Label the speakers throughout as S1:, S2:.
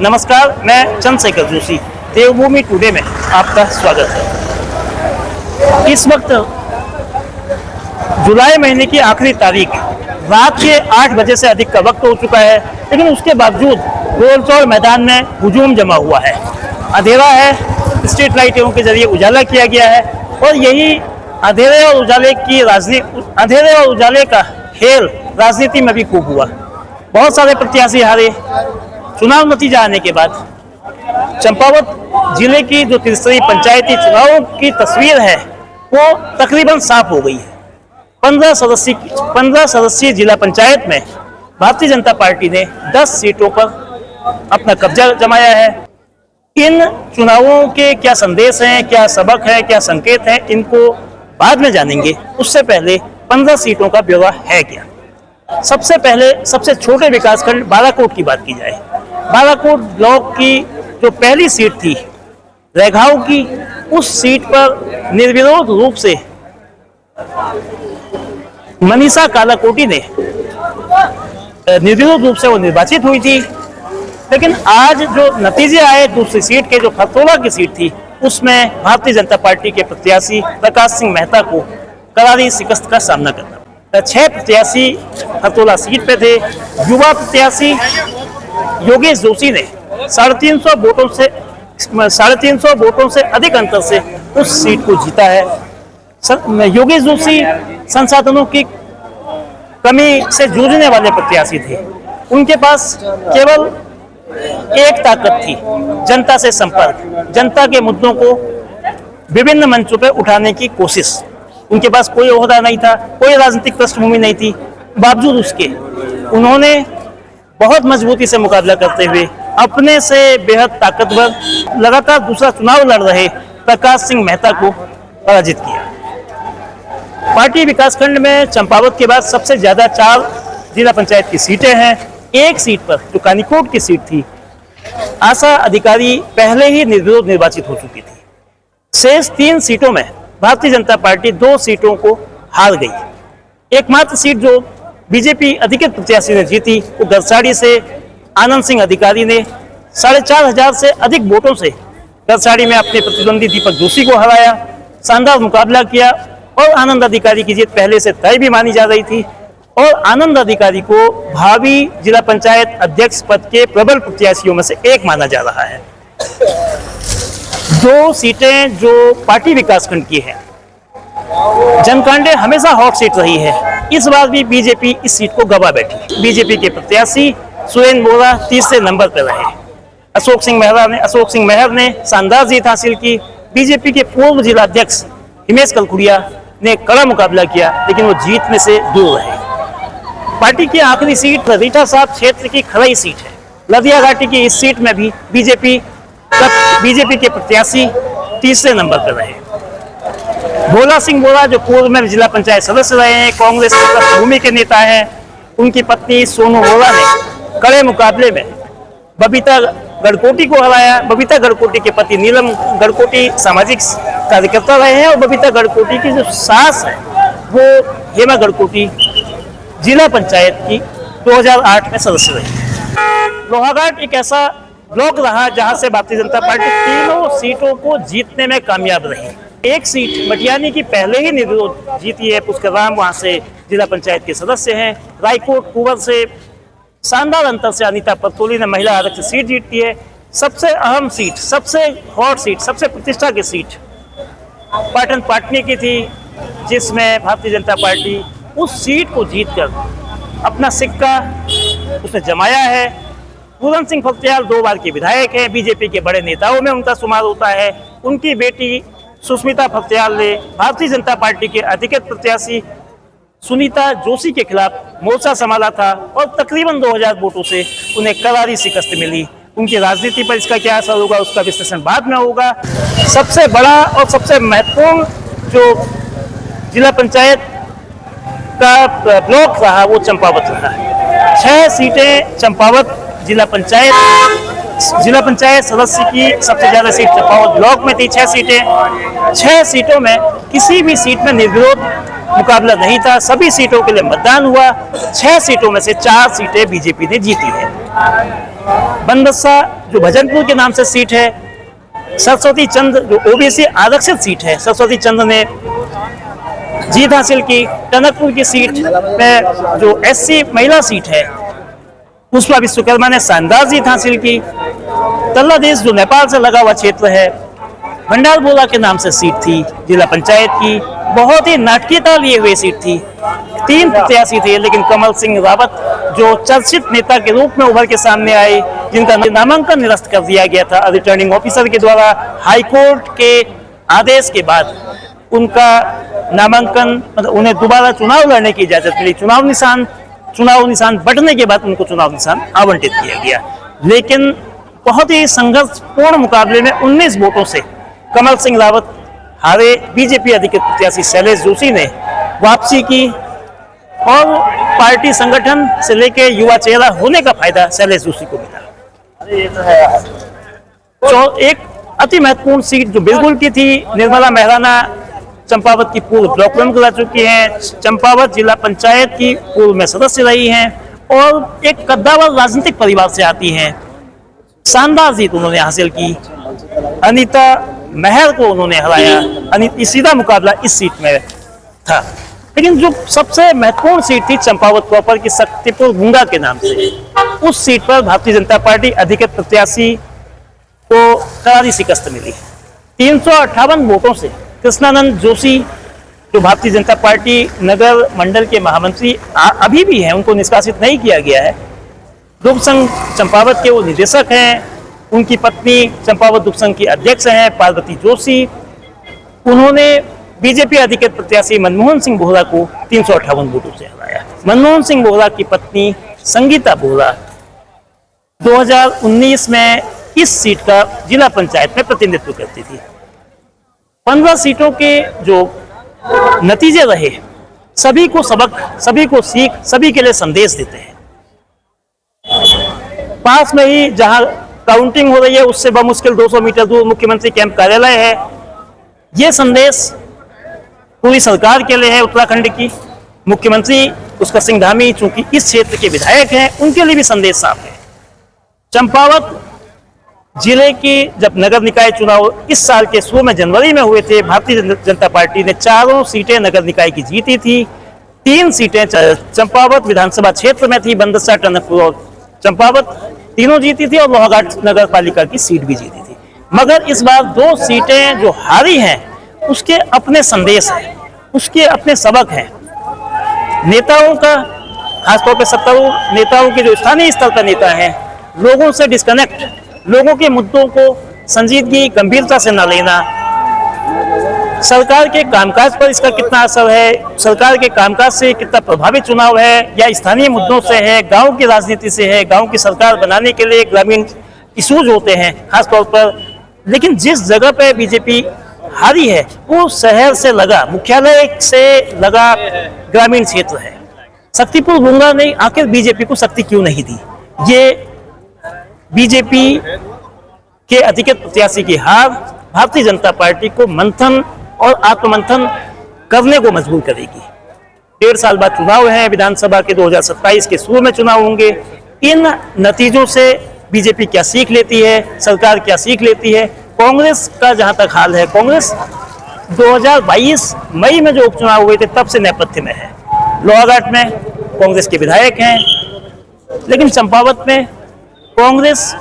S1: नमस्कार, मैं चंद्रशेखर जोशी, देवभूमि टुडे में आपका स्वागत है। इस वक्त जुलाई महीने की आखिरी तारीख, रात के 8 बजे से अधिक का वक्त हो चुका है, लेकिन उसके बावजूद गोलचौड़ मैदान में हुजूम जमा हुआ है। अंधेरा है, स्ट्रीट लाइटों के जरिए उजाला किया गया है और यही अंधेरे और उजाले का खेल राजनीति में भी खूब हुआ। बहुत सारे प्रत्याशी हारे। चुनाव नतीजा आने के बाद चंपावत जिले की जो त्रिस्तरीय पंचायती चुनावों की तस्वीर है वो तकरीबन साफ हो गई है। 15 सदस्यीय जिला पंचायत में भारतीय जनता पार्टी ने 10 सीटों पर अपना कब्जा जमाया है। इन चुनावों के क्या संदेश हैं, क्या सबक है, क्या संकेत हैं, इनको बाद में जानेंगे। उससे पहले 15 सीटों का ब्यौरा है क्या। सबसे पहले सबसे छोटे विकासखंड बालाकोट की बात की जाए। बालाकोट ब्लॉक की जो पहली सीट थी रेघाव की, उस सीट पर निर्विरोध रूप से मनीषा कालाकोटी ने निर्विरोध रूप से वो निर्वाचित हुई थी। लेकिन आज जो नतीजे आए दूसरी सीट के, जो खरतौला की सीट थी, उसमें भारतीय जनता पार्टी के प्रत्याशी प्रकाश सिंह मेहता को करारी शिकस्त का सामना करना पड़ा। 6 प्रत्याशी खरतौला सीट पे थे। युवा प्रत्याशी योगेश जोशी ने 350 वोटों से अधिक अंतर से उस सीट को जीता है। योगेश जोशी संसाधनों की कमी से जूझने वाले प्रत्याशी थे। उनके पास केवल एक ताकत थी, जनता से संपर्क, जनता के मुद्दों को विभिन्न मंचों पर उठाने की कोशिश। उनके पास कोई ओहदा नहीं था, कोई राजनीतिक पृष्ठभूमि नहीं थी। बावजूद उसके उन्होंने बहुत मजबूती से मुकाबला करते हुए अपने से बेहद ताकतवर लगातार दूसरा चुनाव लड़ रहे प्रकाश सिंह मेहता को पराजित किया। पार्टी विकासखंड में चंपावत के बाद सबसे ज्यादा 4 जिला पंचायत की सीटें हैं। एक सीट पर जो कानीकोट की सीट थी, आशा अधिकारी पहले ही निर्विरोध निर्वाचित हो चुकी थी। शेष 3 सीटों में भारतीय जनता पार्टी 2 सीटों को हार गई। एकमात्र सीट जो बीजेपी अधिकृत प्रत्याशी ने जीती वो गरसाड़ी से आनंद सिंह अधिकारी ने 4,500 से अधिक वोटों से गरसाड़ी में अपने प्रतिद्वंदी दीपक जोशी को हराया। शानदार मुकाबला किया और आनंद अधिकारी की जीत पहले से तय भी मानी जा रही थी और आनंद अधिकारी को भावी जिला पंचायत अध्यक्ष पद के प्रबल प्रत्याशियों में से एक माना जा रहा है। 2 सीटें जो पार्टी विकासखंड की है, जनकांडे हमेशा हॉट सीट रही है। इस बार भी बीजेपी इस सीट को गवा बैठी। बीजेपी के प्रत्याशी सुरेंद्र बोरा तीसरे नंबर पर रहे। अशोक सिंह मेहर ने शानदार जीत हासिल की। बीजेपी के पूर्व जिला अध्यक्ष हिमेश कलकुड़िया ने कड़ा मुकाबला किया, लेकिन वो जीत में से दूर रहे। पार्टी की आखिरी सीट रीठा साहब क्षेत्र की खरई सीट है। लदिया घाटी की इस सीट में भी बीजेपी के प्रत्याशी तीसरे नंबर पर रहे। भोला सिंह बोरा जो पूर्व में जिला पंचायत सदस्य रहे हैं, कांग्रेस की पृष्ठभूमि के नेता हैं, उनकी पत्नी सोनू बोरा ने कड़े मुकाबले में बबीता गढ़कोटी को हराया। बबीता गढ़कोटी के पति नीलम गढ़कोटी सामाजिक कार्यकर्ता रहे हैं और बबीता गढ़कोटी की जो सास है वो हेमा गढ़कोटी जिला पंचायत की 2008 में सदस्य रही। लोहाघाट एक ऐसा ब्लॉक रहा जहां से भारतीय जनता पार्टी 3 सीटों को जीतने में कामयाब रही। एक सीट मटियानी की पहले ही निर्विरोध जीती है। पुष्कराम वहां से जिला पंचायत के सदस्य हैं। रायकोट कुंवर से शानदार अंतर से अनीता पतोली ने महिला आरक्षित सीट जीती है। सबसे अहम सीट, सबसे हॉट सीट, सबसे प्रतिष्ठा की सीट पाटन पाटनी की थी, जिसमें भारतीय जनता पार्टी उस सीट को जीतकर अपना सिक्का उसने जमाया है। पूरन सिंह फत्याल 2 बार के विधायक हैं। बीजेपी के बड़े नेताओं में उनका शुमार होता है। उनकी बेटी सुष्मिता फत्याल ने भारतीय जनता पार्टी के अधिकृत प्रत्याशी सुनीता जोशी के खिलाफ मोर्चा संभाला था और तकरीबन 2000 वोटों से उन्हें करारी शिकस्त मिली। उनकी राजनीति पर इसका क्या असर होगा उसका विश्लेषण बाद में होगा। सबसे बड़ा और सबसे महत्वपूर्ण जो जिला पंचायत का ब्लॉक रहा वो चंपावत रहा। 6 सीटें चंपावत जिला पंचायत सदस्य की सबसे ज्यादा सीट चंपावत ब्लॉक में थी। 6 सीटें, 6 सीटों में किसी भी सीट में निर्विरोध मुकाबला नहीं था, सभी सीटों के लिए मतदान हुआ। 6 सीटों में से 4 सीटें बीजेपी ने जीती है। बनबसा जो भजनपुर के नाम से सीट है, सरस्वती चंद जो ओबीसी आरक्षित सीट है, सरस्वती चंद ने जीत हासिल की। टनकपुर की सीट में जो एससी महिला सीट है, पुष्पा विश्वकर्मा ने शानदार जीत हासिल की। तल्लादेश जो नेपाल से लगा हुआ क्षेत्र है, भंडारबोला के नाम से सीट थी जिला पंचायत की, बहुत ही नाटकीयता लिए हुए सीट थी। 3 प्रत्याशी थे, लेकिन कमल सिंह रावत जो चर्चित नेता के रूप में उभर के सामने आए, जिनका नामांकन निरस्त कर दिया गया था रिटर्निंग ऑफिसर के द्वारा, हाईकोर्ट के आदेश के बाद उनका नामांकन, मतलब उन्हें दोबारा चुनाव लड़ने की इजाजत मिली। चुनाव निशान बढ़ने के बाद उनको चुनाव निशान आवंटित किया गया। लेकिन बहुत ही संघर्षपूर्ण मुकाबले में 19 वोटों से कमल सिंह रावत हारे। बीजेपी अधिकृत प्रत्याशी शैलेश जोशी ने वापसी की और पार्टी संगठन से लेकर युवा चेहरा होने का फायदा शैलेश जोशी को मिला। तो एक अति महत्वपूर्ण सीट जो बिल्कुल की थी, निर्मला मेहराना चंपावत की पूर्व ब्लॉक प्रमुख रह चुकी हैं, चंपावत जिला पंचायत की पूर्व में सदस्य रही हैं और एक कद्दावर राजनीतिक परिवार से आती हैं। शानदार जीत उन्होंने हासिल की। अनीता महर को उन्होंने हराया। सीधा मुकाबला इस सीट में था। लेकिन जो सबसे महत्वपूर्ण सीट थी चंपावत प्रॉपर की शक्तिपुर गुंगा के नाम से, उस सीट पर भारतीय जनता पार्टी अधिकृत प्रत्याशी को करारी शिकस्त मिली। 358 वोटों से कृष्णानंद जोशी जो भारतीय जनता पार्टी नगर मंडल के महामंत्री अभी भी हैं, उनको निष्कासित नहीं किया गया है। दुग्ध संघ चंपावत के वो निदेशक हैं। उनकी पत्नी चंपावत दुग्ध संघ की अध्यक्ष हैं पार्वती जोशी। उन्होंने बीजेपी अधिकृत प्रत्याशी मनमोहन सिंह बोहरा को 358 वोटों से हराया। मनमोहन सिंह बोहरा की पत्नी संगीता बोहरा 2019 में इस सीट का जिला पंचायत में प्रतिनिधित्व करती थी। 15 सीटों के जो नतीजे रहे, सभी को सबक, सभी को सीख, सभी के लिए संदेश देते हैं। पास में ही जहां काउंटिंग हो रही है, उससे बमुश्किल 200 मीटर दूर मुख्यमंत्री कैंप कार्यालय है। ये संदेश पूरी सरकार के लिए है, उत्तराखंड की। मुख्यमंत्री पुष्कर सिंह धामी चूंकि इस क्षेत्र के विधायक हैं, उनके लिए भी संदेश साफ है। चंपावत जिले की जब नगर निकाय चुनाव इस साल के शुरू में जनवरी में हुए थे, भारतीय जनता पार्टी ने 4 सीटें नगर निकाय की जीती थी। 3 सीटें चंपावत विधानसभा क्षेत्र में थी, बंदसा, टनकपुर और चंपावत, तीनों जीती थी और लोहाघाट नगर पालिका की सीट भी जीती थी। मगर इस बार 2 सीटें जो हारी हैं, उसके अपने संदेश हैं, उसके अपने सबक हैं। नेताओं का, खासतौर पर सत्तारूढ़ नेताओं के जो स्थानीय स्तर पर नेता हैं, लोगों से डिस्कनेक्ट, लोगों के मुद्दों को संजीदगी गंभीरता से न लेना, सरकार के कामकाज पर इसका कितना असर है, सरकार के कामकाज से कितना प्रभावित चुनाव है, या स्थानीय मुद्दों से है, गांव की राजनीति से है। गांव की सरकार बनाने के लिए ग्रामीण इशूज होते हैं खासतौर पर। लेकिन जिस जगह पे बीजेपी हारी है वो शहर से लगा, मुख्यालय से लगा ग्रामीण क्षेत्र है। शक्तिपुर गुंगा ने आखिर बीजेपी को शक्ति क्यों नहीं दी? ये बीजेपी के अधिकृत प्रत्याशी की हार भारतीय जनता पार्टी को मंथन और आत्ममंथन करने को मजबूर करेगी। 1.5 साल बाद चुनाव है, विधानसभा के 2027 के शुरू में चुनाव होंगे। इन नतीजों से बीजेपी क्या सीख लेती है, सरकार क्या सीख लेती है? कांग्रेस का जहां तक हाल है, कांग्रेस 2022 मई में जो उपचुनाव हुए थे तब से नेपथ्य में है। लोहाघाट में कांग्रेस के विधायक हैं, लेकिन चंपावत में कांग्रेस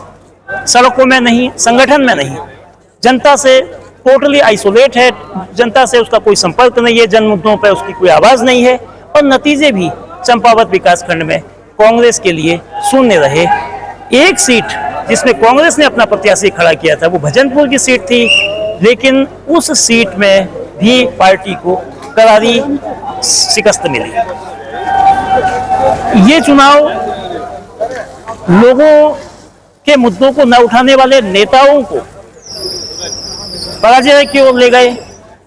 S1: सड़कों में नहीं, संगठन में नहीं, जनता से टोटली आइसोलेट है। जनता से उसका कोई संपर्क नहीं है, जन मुद्दों पर उसकी कोई आवाज नहीं है। और नतीजे भी चंपावत विकासखंड में कांग्रेस के लिए शून्य रहे। एक सीट जिसमें कांग्रेस ने अपना प्रत्याशी खड़ा किया था वो भजनपुर की सीट थी, लेकिन उस सीट में भी पार्टी को करारी शिकस्त मिली। ये चुनाव लोगों के मुद्दों को न उठाने वाले नेताओं को पराजय की ओर ले गए।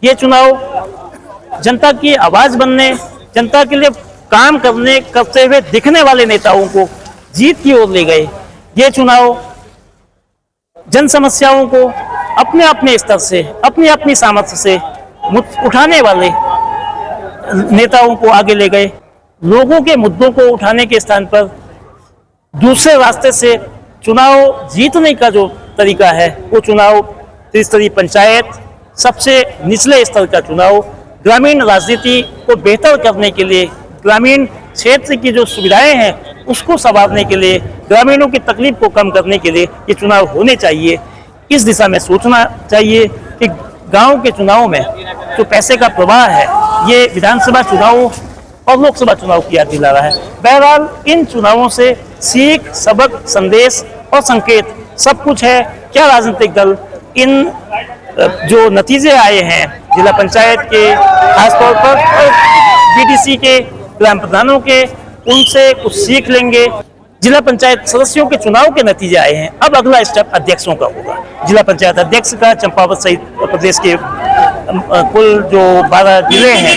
S1: ये चुनाव जनता की आवाज बनने, जनता के लिए काम करते हुए दिखने वाले नेताओं को जीत की ओर ले गए। ये चुनाव जन समस्याओं को अपने अपने स्तर से, अपनी अपनी सामर्थ्य से उठाने वाले नेताओं को आगे ले गए। लोगों के मुद्दों को उठाने के स्थान पर दूसरे रास्ते से चुनाव जीतने का जो तरीका है वो चुनाव त्रिस्तरीय पंचायत, सबसे निचले स्तर का चुनाव, ग्रामीण राजनीति को बेहतर करने के लिए, ग्रामीण क्षेत्र की जो सुविधाएं हैं उसको संवारने के लिए, ग्रामीणों की तकलीफ को कम करने के लिए ये चुनाव होने चाहिए। इस दिशा में सोचना चाहिए कि गांव के चुनाव में जो पैसे का प्रवाह है ये विधानसभा चुनाव और लोकसभा चुनाव की याद दिला रहा है। बहरहाल इन चुनावों से सीख, सबक, संदेश और संकेत सब कुछ है। क्या राजनीतिक दल इन जो नतीजे आए हैं जिला पंचायत के खासतौर पर और बीडीसी के ग्राम प्रधानों के, उनसे कुछ सीख लेंगे। जिला पंचायत सदस्यों के चुनाव के नतीजे आए हैं, अब अगला स्टेप अध्यक्षों का होगा। जिला पंचायत अध्यक्ष का चंपावत सहित प्रदेश के कुल जो 12 जिले हैं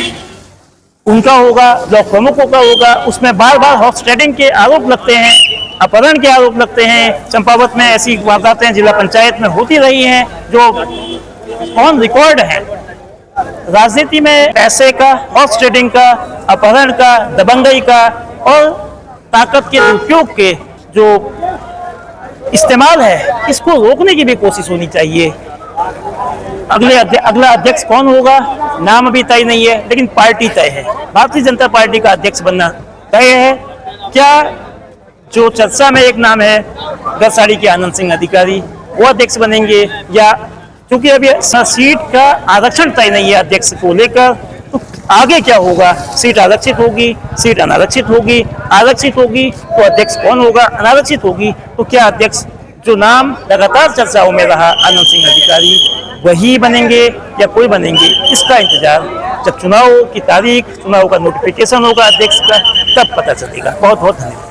S1: उनका होगा, ब्लॉक प्रमुखों का होगा। उसमें बार बार हॉर्स ट्रेडिंग के आरोप लगते हैं, अपहरण के आरोप लगते हैं। चंपावत में ऐसी वारदातें जिला पंचायत में होती रही हैं जो ऑन रिकॉर्ड है। राजनीति में पैसे का, हॉर्स ट्रेडिंग का, अपहरण का, दबंगई का और ताकत के दुरुपयोग के जो इस्तेमाल है इसको रोकने की भी कोशिश होनी चाहिए। अगला अध्यक्ष कौन होगा नाम अभी तय नहीं है, लेकिन पार्टी तय है। भारतीय जनता पार्टी का अध्यक्ष बनना तय है। क्या जो चर्चा में एक नाम है गरसाड़ी के आनंद सिंह अधिकारी वो अध्यक्ष बनेंगे, या क्योंकि अभी सीट का आरक्षण तय नहीं है अध्यक्ष को लेकर, तो आगे क्या होगा? सीट आरक्षित होगी, सीट अनारक्षित होगी, आरक्षित होगी तो अध्यक्ष कौन होगा, अनारक्षित होगी तो क्या अध्यक्ष जो नाम लगातार चर्चाओं में रहा आनंद सिंह अधिकारी वही बनेंगे या कोई बनेंगे, इसका इंतजार जब चुनाव की तारीख, चुनाव का नोटिफिकेशन होगा अध्यक्ष का तब पता चलेगा। बहुत बहुत धन्यवाद।